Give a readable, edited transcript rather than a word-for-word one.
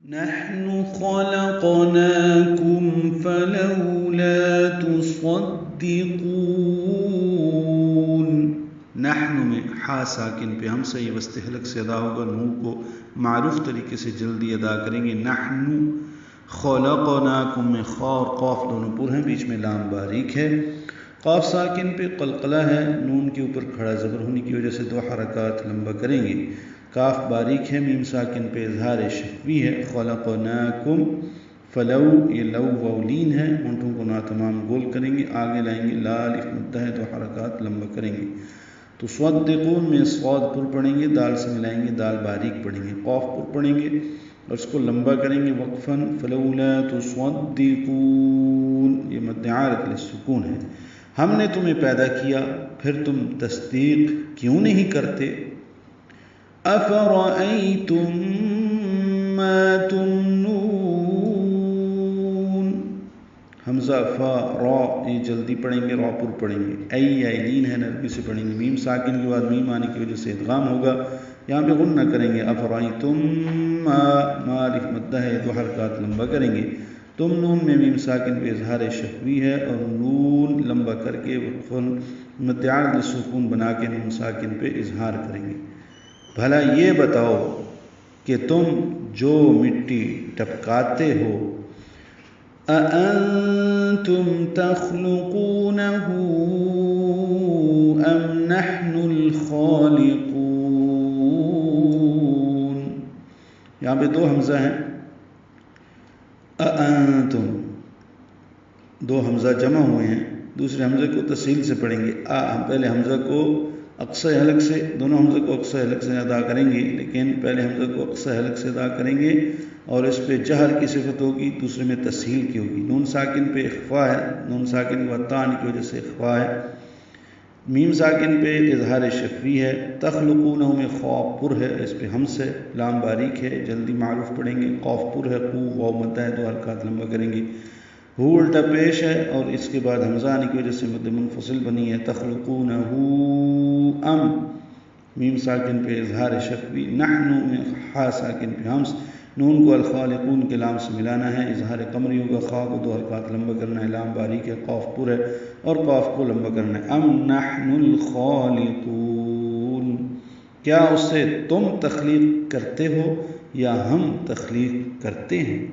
نحن خلقناكم فلولا تصدقون۔ نحن میں ہا ساکن پہ ہم سے یہ وسط حلق سے ادا ہوگا، نون کو معروف طریقے سے جلدی ادا کریں گے۔ نحن خلقناکم میں خا اور قاف دونوں پر ہیں، بیچ میں لام باریک ہے۔ قاف ساکن پہ قلقلہ ہے، نون کے اوپر کھڑا زبر ہونے کی وجہ سے 2 حرکات لمبا کریں گے۔ کاف باریک ہے، میم ساکن پہ اظہار شفوی ہے۔ خلقناکم فلو، یہ لو وولین ہے، ہونٹوں کو ناتمام گول کریں گے، آگے لائیں گے، لال مدہ ہے، 2 حرکات لمبا کریں گے۔ تصدقون میں صاد پر پڑھیں گے، دال سے ملائیں گے، دال باریک پڑھیں گے، قاف پر پڑھیں گے اور اس کو لمبا کریں گے وقفاً۔ فلولا تصدقون، یہ مد عارض للسکون ہے۔ ہم نے تمہیں پیدا کیا، پھر تم تصدیق کیوں نہیں کرتے؟ افرأیتم ما تمنون، حمزہ فا را یہ جلدی پڑھیں گے، را پر پڑھیں گے۔ ایلین ہے، نرمی سے پڑھیں گے، میم ساکن کے بعد میم آنے کی وجہ سے ادغام ہوگا، یہاں پہ غنہ کریں گے۔ افرأیتم ما الف مدہ ہے، 2 حرکات لمبا کریں گے۔ تم نون میں میم ساکن پہ اظہار شفوی ہے اور نون لمبا کر کے مد عارض للسکون بنا کے نون ساکن پہ اظہار کریں گے۔ بھلا یہ بتاؤ کہ تم جو مٹی ٹپکاتے ہو، اَأَنْتُمْ تَخْلُقُونَهُ أَمْ نَحْنُ الْخَالِقُونَ، یہاں پہ 2 حمزہ ہیں، اَأَنْتُمْ 2 حمزہ جمع ہوئے ہیں، دوسرے حمزے کو تسہیل سے پڑھیں گے۔ ہم پہلے حمزہ کو اقصی حلق سے، دونوں حمزے کو اقصی حلق سے ادا کریں گے، لیکن پہلے حمزے کو اقصی حلق سے ادا کریں گے اور اس پہ جہر کی صفت ہوگی، دوسرے میں تسہیل کی ہوگی۔ نون ساکن پہ اخفا ہے، نون ساکن کے بعد تا آنے کی وجہ سے اخفا ہے۔ میم ساکن پہ اظہار شفوی ہے۔ تخلقونہ میں خا پر ہے، اس پہ ہمس ہے، لام باریک ہے، جلدی معروف پڑھیں گے۔ قاف پر ہے، قو واو مدہ ہے، 2 حرکات لمبا کریں گے۔ ہو الٹا پیش ہے اور اس کے بعد حمزہ آنے کی وجہ سے مد منفصل بنی ہے۔ تخلقونہ ام، میم ساکن پہ اظہار شفوی۔ نحن میں ہا ساکن پہ ہمس، نون کو الخالقون کے لام سے ملانا ہے، اظہار قمری ہوگا، خا کو 2 حرکات لمبا کرنا ہے، لام باریک ہے، قاف پر ہے اور قاف کو لمبا کرنا ہے۔ ام نحن الخالقون، کیا اس سے تم تخلیق کرتے ہو یا ہم تخلیق کرتے ہیں؟